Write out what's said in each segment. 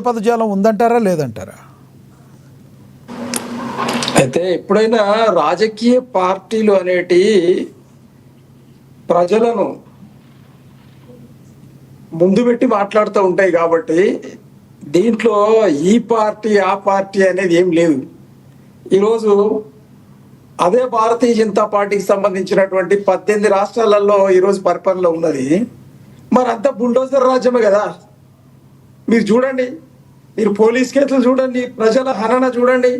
పదజాలం ఉందంటారా లేదంటారా? అయితే ఎప్పుడైనా రాజకీయ పార్టీలు అనేటి ప్రజలను ముందు పెట్టి మాట్లాడుతూ ఉంటాయి కాబట్టి దీంట్లో ఈ పార్టీ ఆ పార్టీ అనేది ఏం లేదు. ఈరోజు అదే భారతీయ జనతా పార్టీకి సంబంధించినటువంటి 18 రాష్ట్రాలలో ఈరోజు పరిపాలనలో ఉన్నది. మరి అంతా బుల్డోజర్ రాజ్యమే కదా. మీరు చూడండి, మీరు పోలీస్ కేసులు చూడండి, ప్రజల హనన చూడండి.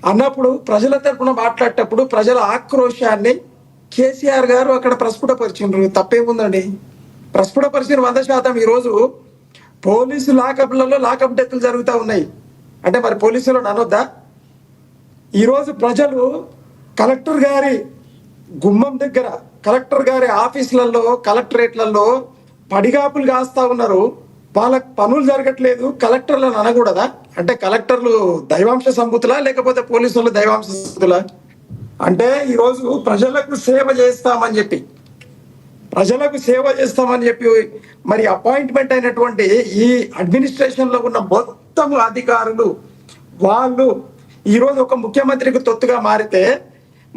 అన్నప్పుడు ప్రజల తరపున మాట్లాడేటప్పుడు ప్రజల ఆక్రోశాన్ని కేసీఆర్ గారు అక్కడ ప్రస్ఫుటపరిచిండ్రు. తప్పేముందండి? ప్రస్ఫుటపరిచిన 100%. ఈరోజు పోలీసు లాకప్లలో లాకప్ డెత్తులు జరుగుతూ ఉన్నాయి అంటే మరి పోలీసులు అనొద్దా? ఈరోజు ప్రజలు కలెక్టర్ గారి గుమ్మం దగ్గర, కలెక్టర్ గారి ఆఫీసులలో, కలెక్టరేట్లలో పడిగాపులు కాస్తా ఉన్నారు. వాళ్ళకి పనులు జరగట్లేదు. కలెక్టర్లను అనకూడదా? అంటే కలెక్టర్లు దైవాంశ సంబూతులా లేకపోతే పోలీసులు దైవాంశ సంబూతులా? అంటే ఈరోజు ప్రజలకు సేవ చేస్తామని చెప్పి మరి అపాయింట్మెంట్ అయినటువంటి ఈ అడ్మినిస్ట్రేషన్ లో ఉన్న మొత్తం అధికారులు వాళ్ళు ఈరోజు ఒక ముఖ్యమంత్రికి తొత్తుగా మారితే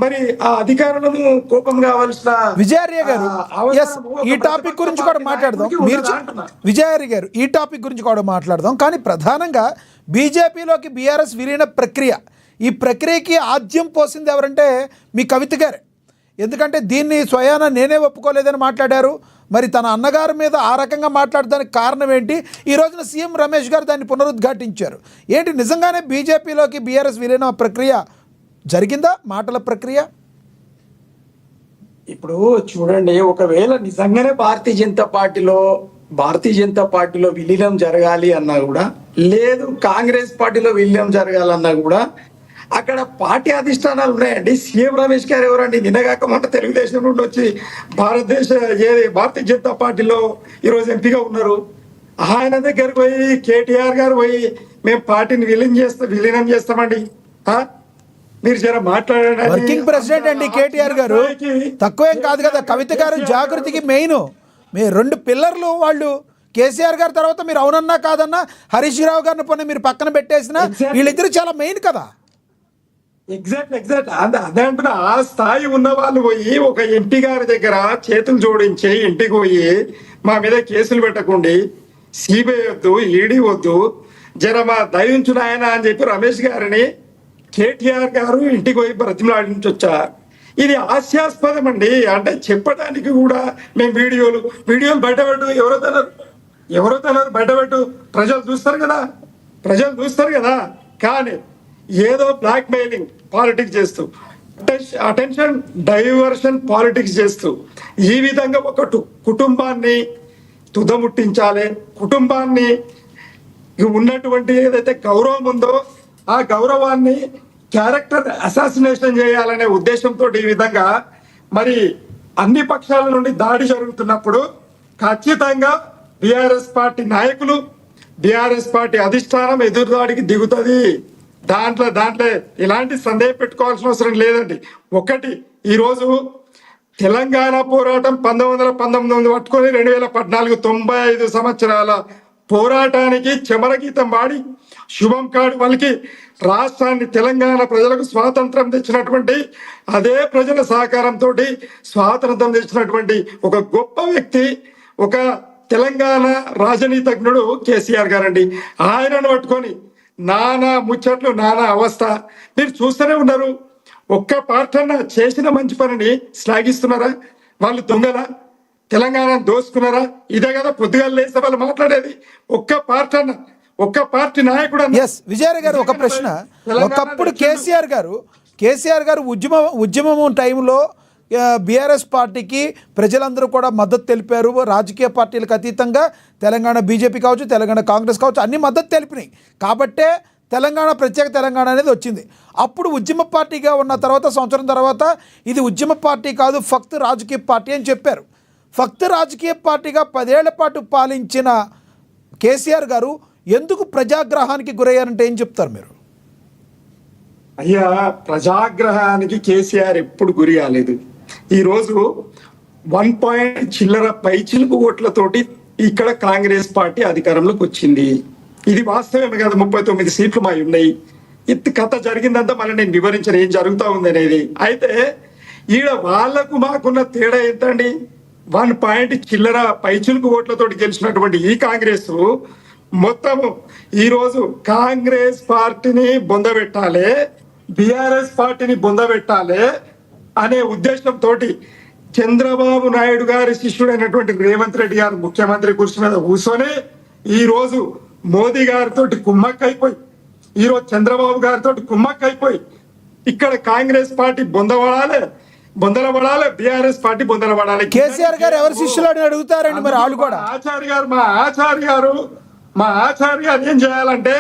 మరి ఆ అధికారులను కోపం కావాల్సిన విజయార్య గారు ఈ టాపిక్ గురించి కూడా మాట్లాడదాం. విజయార్య గారు ఈ టాపిక్ గురించి కూడా మాట్లాడదాం. కానీ ప్రధానంగా బీజేపీలోకి బీఆర్ఎస్ విలీన ప్రక్రియ, ఈ ప్రక్రియకి ఆద్యం పోసింది ఎవరంటే మీ కవిత గారే. ఎందుకంటే దీన్ని స్వయాన నేనే ఒప్పుకోలేదని మాట్లాడారు. మరి తన అన్నగారి మీద ఆ రకంగా మాట్లాడడానికి కారణం ఏంటి? ఈ రోజున సీఎం రమేష్ గారు దాన్ని పునరుద్ఘాటించారు. ఏంటి నిజంగానే బీజేపీలోకి బీఆర్ఎస్ విలీన ప్రక్రియ జరిగిందా? మాటల ప్రక్రియ? ఇప్పుడు చూడండి, ఒకవేళ నిజంగానే భారతీయ జనతా పార్టీలో విలీనం జరగాలి అన్నా కూడా, లేదు కాంగ్రెస్ పార్టీలో విలీనం జరగాలన్నా కూడా అక్కడ పార్టీ అధిష్టానాలు ఉన్నాయండి. సీఎం రమేష్ గారు ఎవరండి? నిన్నగాక మొన్న తెలుగుదేశం నుండి వచ్చి భారతీయ జనతా పార్టీలో ఈరోజు ఎంపీగా ఉన్నారు. ఆయన దగ్గరకు పోయి కేటీఆర్ గారు పోయి మేము పార్టీని విలీనం చేస్తామండి, మీరు జర మాట్లాడండి. వర్కింగ్ ప్రెసిడెంట్ అండి కేటీఆర్ గారు, తక్కువేం కాదు కదా. కవిత గారు జాగృతికి మెయిన్, మీ 2 పిల్లర్లు వాళ్ళు. కేసీఆర్ గారి తర్వాత మీరు అవునన్నా కాదన్నా హరీష్ రావు గారిని పోనీ మీరు పక్కన పెట్టేసిన వీళ్ళిద్దరు చాలా మెయిన్ కదా. ఎగ్జాక్ట్ అదే అంటున్నా. ఆ స్థాయి ఉన్న వాళ్ళు పోయి ఒక ఎంపీ గారి దగ్గర చేతులు జోడించి ఇంటికి పోయి మా మీద కేసులు పెట్టకండి, సిబిఐ వద్దు, ఈడీ వద్దు, జర మా దయించు నాయన అని చెప్పి రమేష్ గారిని కేటీఆర్ గారు ఇంటికి పోయి బ్రతిమలాడించొచ్చా? ఇది హాస్యాస్పదం అండి. అంటే చెప్పడానికి కూడా మేము వీడియోలు బయటపెట్టు, ఎవరో తనరు బయటపెట్టు, ప్రజలు చూస్తారు కదా. కానీ ఏదో బ్లాక్ మెయిలింగ్ పాలిటిక్స్ చేస్తూ, అటెన్షన్ డైవర్షన్ పాలిటిక్స్ చేస్తూ ఈ విధంగా ఒక కుటుంబాన్ని తుదముట్టించాలి, కుటుంబాన్ని ఉన్నటువంటి ఏదైతే గౌరవం ఉందో ఆ గౌరవాన్ని క్యారెక్టర్ అసాసినేషన్ చేయాలనే ఉద్దేశంతో ఈ విధంగా మరి అన్ని పక్షాల నుండి దాడి జరుగుతున్నప్పుడు ఖచ్చితంగా బీఆర్ఎస్ పార్టీ నాయకులు, బీఆర్ఎస్ పార్టీ అధిష్టానం ఎదురుదాడికి దిగుతుంది. దాంట్లో ఇలాంటి సందేహం పెట్టుకోవాల్సిన అవసరం లేదండి. ఒకటి, ఈరోజు తెలంగాణ పోరాటం 1919 పట్టుకొని 2014 95 సంవత్సరాల పోరాటానికి చెమరగీతం వాడి శుభం కాడు వాళ్ళకి రాష్ట్రాన్ని, తెలంగాణ ప్రజలకు స్వాతంత్రం తెచ్చినటువంటి, అదే ప్రజల సహకారంతో స్వాతంత్రం తెచ్చినటువంటి ఒక గొప్ప వ్యక్తి, ఒక తెలంగాణ రాజనీతిజ్ఞుడు కేసీఆర్ గారండి. ఆయనను పట్టుకొని నానా ముచ్చట్లు, నానా అవస్థ మీరు చూస్తూనే ఉన్నారు. ఒక్క పార్టీ అన్న చేసిన మంచి పనిని శ్లాఘిస్తున్నారా? వాళ్ళు దొంగలా? తెలంగాణ దోసుకున్నారా? ఇదే కదా పొద్దుగాలు లేస్తే వాళ్ళు మాట్లాడేది. ఒక్క పార్టీ నాయకుడు. విజయ్ గారు ఒక ప్రశ్న. ఒకప్పుడు కేసీఆర్ గారు ఉద్యమం టైంలో బీఆర్ఎస్ పార్టీకి ప్రజలందరూ కూడా మద్దతు తెలిపారు. రాజకీయ పార్టీలకు అతీతంగా తెలంగాణ బీజేపీ కావచ్చు, తెలంగాణ కాంగ్రెస్ కావచ్చు, అన్ని మద్దతు తెలిపినాయి. కాబట్టే ప్రత్యేక తెలంగాణ అనేది వచ్చింది. అప్పుడు ఉద్యమ పార్టీగా ఉన్న తర్వాత, సంవత్సరం తర్వాత ఇది ఉద్యమ పార్టీ కాదు, ఫక్త్ రాజకీయ పార్టీ అని చెప్పారు. ఫక్త్ రాజకీయ పార్టీగా 10 ఏళ్ల పాటు పాలించిన కేసీఆర్ గారు ఎందుకు ప్రజాగ్రహానికి గురయ్యారంటే ఏం చెప్తారు మీరు? అయ్యా, ప్రజాగ్రహానికి కేసీఆర్ ఎప్పుడు గురి కాలేదు. ఈరోజు 1 చిల్లర పైచిలుపు ఓట్లతోటి ఇక్కడ కాంగ్రెస్ పార్టీ అధికారంలోకి వచ్చింది. ఇది వాస్తవమే కదా, 39 సీట్లు మా ఉన్నాయి. ఇంత కథ జరిగిందంతా మళ్ళీ నేను వివరించిన ఏం జరుగుతా ఉంది అనేది. అయితే ఈడ వాళ్లకు మాకున్న తేడా ఏంటండి? 1 పాయింట్ చిల్లర పైచులకు ఓట్లతోటి గెలిచినటువంటి ఈ కాంగ్రెస్ మొత్తము ఈ రోజు కాంగ్రెస్ పార్టీని బొందబెట్టాలి, బిఆర్ఎస్ పార్టీని బొందబెట్టాలి అనే ఉద్దేశంతో చంద్రబాబు నాయుడు గారి శిష్యుడైనటువంటి రేవంత్ రెడ్డి గారు ముఖ్యమంత్రి కుర్చీ మీద కూర్చొని ఈ రోజు మోదీ గారితో కుమ్మక్కైపోయి, ఈ రోజు చంద్రబాబు గారితో కుమ్మక్కైపోయి ఇక్కడ కాంగ్రెస్ పార్టీ బొందలబడాలి, బిఆర్ఎస్ పార్టీ బొందలబడాలి. కేసీఆర్ గారు ఎవరు శిష్యులు అని అడుగుతారండి మరి వాళ్ళు కూడా. మా ఆచార్య గారు ఏం చేయాలంటే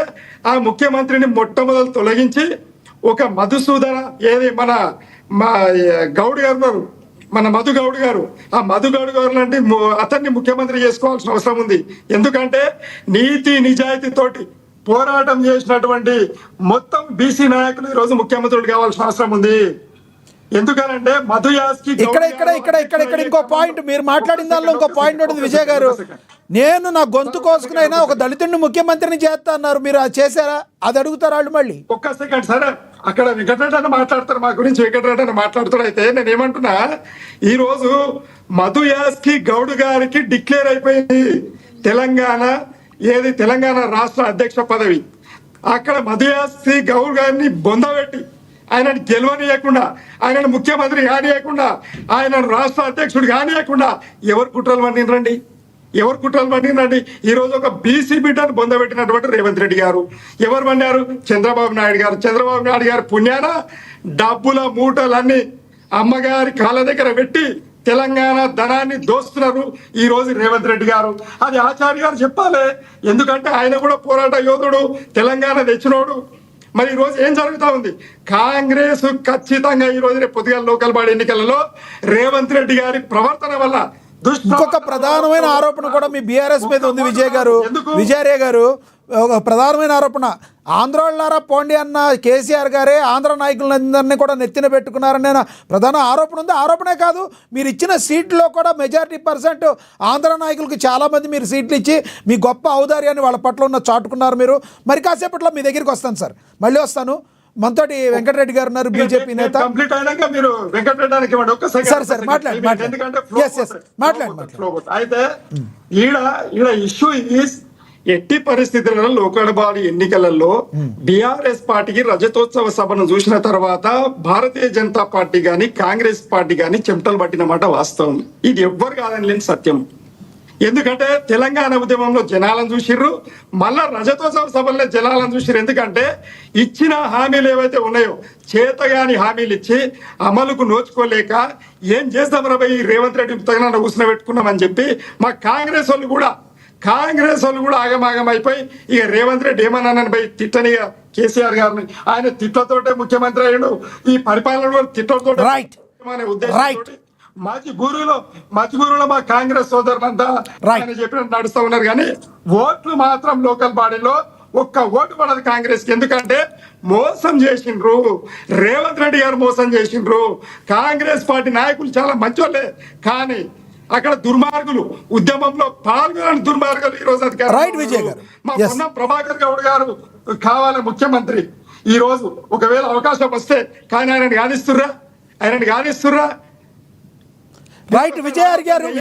ఆ ముఖ్యమంత్రిని మొట్టమొదలు తొలగించి ఒక మధుసూదన ఏది మా గౌడ్ గారు ఉన్నారు, మన మధు గౌడ్ గారు, ఆ మధు గౌడ్ గారు లాంటి అతన్ని ముఖ్యమంత్రి చేసుకోవాల్సిన అవసరం ఉంది. ఎందుకంటే నీతి నిజాయితీతోటి పోరాటం చేసినటువంటి మొత్తం బీసీ నాయకులు ఈ రోజు ముఖ్యమంత్రులు కావాల్సిన అవసరం ఉంది. ఎందుకనంటే మధు యాస్కి ఇక్కడ ఇంకో పాయింట్, మీరు మాట్లాడిన దానిలో ఇంకో పాయింట్ ఉంటుంది విజయ్ గారు. నేను నా గొంతు కోసుకునైనా ఒక దళితుడిని ముఖ్యమంత్రిని చేస్తా అన్నారు, మీరు అది చేశారా? అది అడుగుతారు వాళ్ళు మళ్ళీ. ఒక్క సెకండ్ సరే, అక్కడ వెంకటరెడ్డి మాట్లాడతారు, మా గురించి వెంకటరెడ్డి మాట్లాడుతాడు. అయితే నేను ఏమంటున్నా, ఈ రోజు మధు యాస్కి గౌడ్ గారికి డిక్లేర్ అయిపోయింది తెలంగాణ రాష్ట్ర అధ్యక్ష పదవి. అక్కడ మధు యాస్కి గౌడ్ గారిని బొందబెట్టి ఆయనను గెలవనీయకుండా, ఆయనను ముఖ్యమంత్రి కానియకుండా, ఆయన రాష్ట్ర అధ్యక్షుడు కానియకుండా ఎవరు కుట్రలు పండినరండి? ఈ రోజు ఒక బీసీ బిడ్డను బొందబెట్టినటువంటి రేవంత్ రెడ్డి గారు ఎవరు పన్నారు? చంద్రబాబు నాయుడు గారు పుణ్యాన డబ్బుల మూటలన్నీ అమ్మగారి కాళ్ళ దగ్గర పెట్టి తెలంగాణ ధనాన్ని దోస్తున్నారు ఈ రోజు రేవంత్ రెడ్డి గారు. అది ఆచార్య గారు చెప్పాలి, ఎందుకంటే ఆయన కూడా పోరాట యోధుడు, తెలంగాణ తెచ్చినోడు. మరి ఈ రోజు ఏం జరుగుతా ఉంది? కాంగ్రెస్ ఖచ్చితంగా ఈ రోజు రేపు పొద్దుగాల లోకల్ బాడీ ఎన్నికలలో రేవంత్ రెడ్డి గారి ప్రవర్తన వల్ల ఇంకొక ప్రధానమైన ఆరోపణ కూడా మీ బీఆర్ఎస్ మీద ఉంది విజయరే గారు. ఒక ప్రధానమైన ఆరోపణ, ఆంధ్రోళ్ళారా పోండి అన్న కేసీఆర్ గారే ఆంధ్ర నాయకులందరినీ కూడా నెత్తిన పెట్టుకున్నారని ప్రధాన ఆరోపణ ఉంది. ఆరోపణే కాదు, మీరు ఇచ్చిన సీట్లో కూడా మెజారిటీ % ఆంధ్ర నాయకులకు చాలామంది మీరు సీట్లు ఇచ్చి మీ గొప్ప ఔదార్యాన్ని వాళ్ళ పట్ల ఉన్న చాటుకున్నారు మీరు. మరి కాసేపట్లో మీ దగ్గరికి వస్తాను సార్, మళ్ళీ వస్తాను. మనతోటి వెంకటరెడ్డి గారు ఉన్నారు, బీజేపీ నేత. సార్ మాట్లాడండి. అయితే ఈడ ఇష్యూ ఈస్ ఎట్టి పరిస్థితులలో లోకల్ బాడీ ఎన్నికలలో బిఆర్ఎస్ పార్టీకి రజతోత్సవ సభను చూసిన తర్వాత భారతీయ జనతా పార్టీ గాని కాంగ్రెస్ పార్టీ గాని చెమటలు పట్టిన మాట వాస్తవం. ఇది ఎవ్వరు కాదని లేని సత్యం. ఎందుకంటే తెలంగాణ ఉద్యమంలో జనాలను చూసిర్రు, మళ్ళా రజతోత్సవ సభల్లో జనాలను చూసిర్రు. ఎందుకంటే ఇచ్చిన హామీలు ఏవైతే ఉన్నాయో చేతగాని హామీలు ఇచ్చి అమలుకు నోచుకోలేక ఏం చేస్తాం రాబోయ్ రేవంత్ రెడ్డి తెలంగాణ కూర్చుని పెట్టుకున్నామని చెప్పి మా కాంగ్రెస్ వాళ్ళు కూడా ఆగమాగం అయిపోయి ఇక రేవంత్ రెడ్డి ఏమన్నానని పోయి తిట్టనిగా కేసీఆర్ గారిని, ఆయన తిట్లతోటే ముఖ్యమంత్రి అయ్యాడు. ఈ పరిపాలన తిట్లతో ఉద్దేశంతో మధ్యగూరులో మా కాంగ్రెస్ సోదరులంతా ఆయన చెప్పినట్టు నడుస్తూ ఉన్నారు. కానీ ఓట్లు మాత్రం లోకల్ బాడీలో ఒక్క ఓటు పడదు కాంగ్రెస్ కి. ఎందుకంటే మోసం చేసిండ్రు, రేవంత్ రెడ్డి గారు మోసం చేసిండ్రు. కాంగ్రెస్ పార్టీ నాయకులు చాలా మంచోళ్ళే, కానీ అక్కడ దుర్మార్గులు, ఉద్యమంలో పాల్గొనని దుర్మార్గులు ఈ రోజు అధికారులు. మా పొన్నం ప్రభాకర్ గౌడ్ గారు కావాలి ముఖ్యమంత్రి ఈ రోజు, ఒకవేళ అవకాశం వస్తే. కానీ ఆయనని కానిస్తుర్రా? విజయ్ గారు